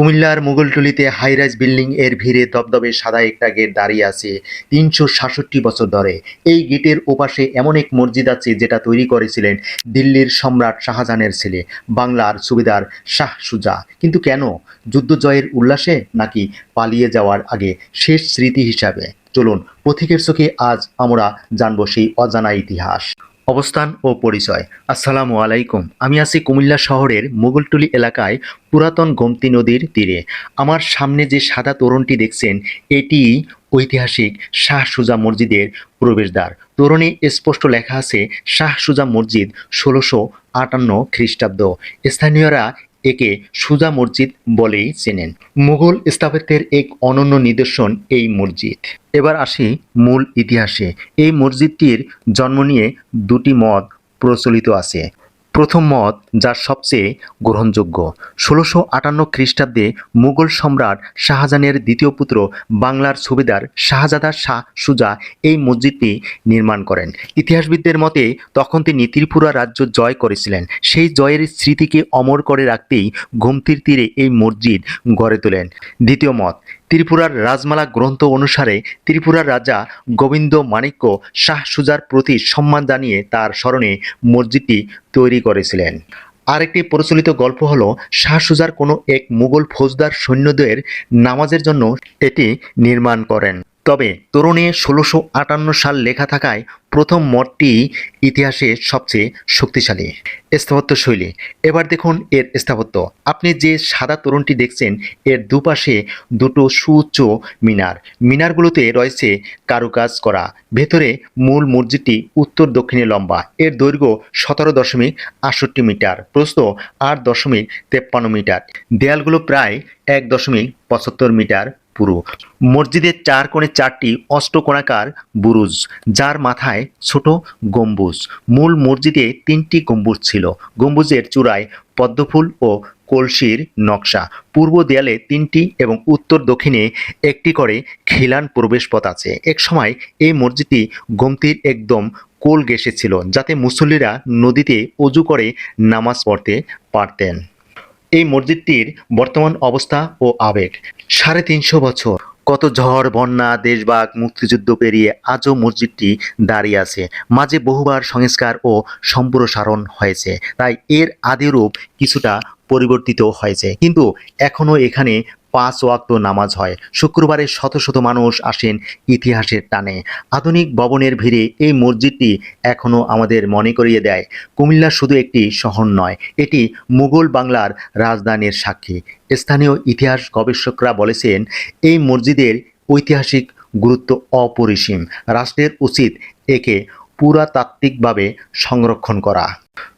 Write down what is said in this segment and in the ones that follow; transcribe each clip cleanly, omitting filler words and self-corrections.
কুমিল্লার মোগলটুলিতে high-rise building এর ভিড়ে দবদবে সাদা একটা গেট দাঁড়িয়ে আছে ৩৬৭ বছর ধরে। এই গেটের ওপাশে এমন এক মসজিদ আছে যেটা তৈরি করেছিলেন দিল্লির সম্রাট শাহজাহানের ছেলে, বাংলার সুবেদার শাহ সুজা। কিন্তু কেন? যুদ্ধ জয়ের উল্লাসে, নাকি পালিয়ে যাওয়ার আগে শেষ স্মৃতি হিসাবে? চলুন পথিকের চোখে আজ আমরা জানব সেই অজানা ইতিহাস। অবস্থান ও পরিচয়। আসসালামু আলাইকুম। আমি আছি কুমিল্লা শহরের মোগলটুলি এলাকায়, পুরাতন গোমতী নদীর তীরে। আমার সামনে যে সাদা তোরণটি দেখছেন, এটি ঐতিহাসিক শাহ সুজা মসজিদের প্রবেশদ্বার। তোরণে স্পষ্ট লেখা আছে শাহ সুজা মসজিদ ১৬৫৮ খ্রিস্টাব্দ। স্থানীয়রা একে সুজা মসজিদ বলেই চেনেন। মুঘল স্থাপত্যের এক অনন্য নিদর্শন এই মসজিদ। এবার আসি মূল ইতিহাসে। এই মসজিদটির জন্ম নিয়ে দুটি মত প্রচলিত আছে। প্রথম মত, যা সবচেয়ে গ্রহণযোগ্য, ১৬৫৮ খ্রিস্টাব্দে মুঘল সম্রাট শাহজাহানের দ্বিতীয় পুত্র বাংলার সুবেদার শাহজাদা শাহ সুজা এই মসজিদটি নির্মাণ করেন। ইতিহাসবিদদের মতে তখন তিনি ত্রিপুরা রাজ্য জয় করেছিলেন। সেই জয়ের স্মৃতিকে অমর করে রাখতেই গোমতীর তীরে এই মসজিদ গড়ে তোলেন। দ্বিতীয় মত, ত্রিপুরার রাজমালা গ্রন্থ অনুসারে ত্রিপুরার রাজা গোবিন্দ মাণিক্য শাহ সুজার প্রতি সম্মান জানিয়ে তার স্মরণে মসজিদটি তৈরি করেছিলেন। আরেকটি প্রচলিত গল্প হলো, শাহ সুজার কোনো এক মুঘল ফৌজদার সৈন্যদের নামাজের জন্য এটি নির্মাণ করেন। তবে তোরণে ১৬৫৮ সাল লেখা থাকায় প্রথম মঠটি ইতিহাসে সবচেয়ে শক্তিশালী। স্থাপত্য শৈলী। এবার দেখুন এর স্থাপত্য। আপনি যে সাদা তোরণটি দেখছেন, এর দুপাশে দুটো সুউচ্চ মিনার। মিনারগুলোতে রয়েছে কারুকাজ করা। ভেতরে মূল মসজিদটি উত্তর দক্ষিণে লম্বা। এর দৈর্ঘ্য ১৭.৬৮ মিটার, প্রস্থ ৮.৫৩ মিটার। দেয়ালগুলো প্রায় ১.৭৫ মিটার পুরু। মসজিদের চার কোণে চারটি অষ্টকোণাকার বুরুজ, যার মাথায় ছোট গম্বুজ। মূল মসজিদে তিনটি গম্বুজ ছিল। গম্বুজের চূড়ায় পদ্মফুল ও কলসির নকশা। পূর্ব দেয়ালে তিনটি এবং উত্তর দক্ষিণে একটি করে খিলান প্রবেশপথ আছে। এক সময় এই মসজিদটি গোমতীর একদম কোল ঘেঁষে ছিল, যাতে মুসল্লিরা নদীতে অজু করে নামাজ পড়তে পারতেন। এই মসজিদটির বর্তমান অবস্থা ও আবেগ। ৩৫০ বছর, কত ঝড়, বন্যা, দেশভাগ, মুক্তিযুদ্ধ পেরিয়ে আজও মসজিদটি দাঁড়িয়ে আছে। মাঝে বহুবার সংস্কার ও সম্প্রসারণ হয়েছে, তাই এর আদিরূপ কিছুটা পরিবর্তিত হয়েছে। কিন্তু এখনও এখানে ৫ ওয়াক্ত নামাজ হয়। শুক্রবারে শত শত মানুষ আসেন ইতিহাসের টানে। আধুনিক ভবনের ভিড়ে এই মসজিদটি এখনও আমাদের মনে করিয়ে দেয়, কুমিল্লা শুধু একটি শহর নয়, এটি মুঘল বাংলার রাজধানীর সাক্ষী। স্থানীয় ইতিহাস গবেষকরা বলেছেন, এই মসজিদের ঐতিহাসিক গুরুত্ব অপরিসীম। রাষ্ট্রের উচিত একে পুরাতাত্ত্বিকভাবে সংরক্ষণ করা।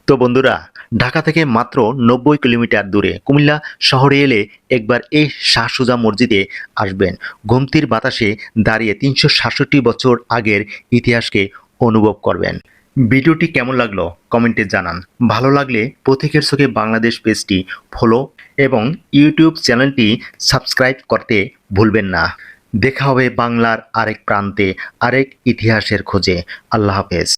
তো বন্ধুরা, ঢাকা থেকে মাত্র ৯০ কিলোমিটার দূরে কুমিল্লা শহরে এলে একবার এই শাহ সুজা মসজিদে আসবেন। গোমতীর বাতাসে দাঁড়িয়ে ৩৬৭ বছর আগের ইতিহাসকে অনুভব করবেন। ভিডিওটি কেমন লাগলো কমেন্টে জানান। ভালো লাগলে পথিকের চোখে বাংলাদেশ পেজটি ফলো এবং ইউটিউব চ্যানেলটি সাবস্ক্রাইব করতে ভুলবেন না। দেখা হবে বাংলার আরেক প্রান্তে, আরেক ইতিহাসের খোঁজে। আল্লাহ হাফেজ।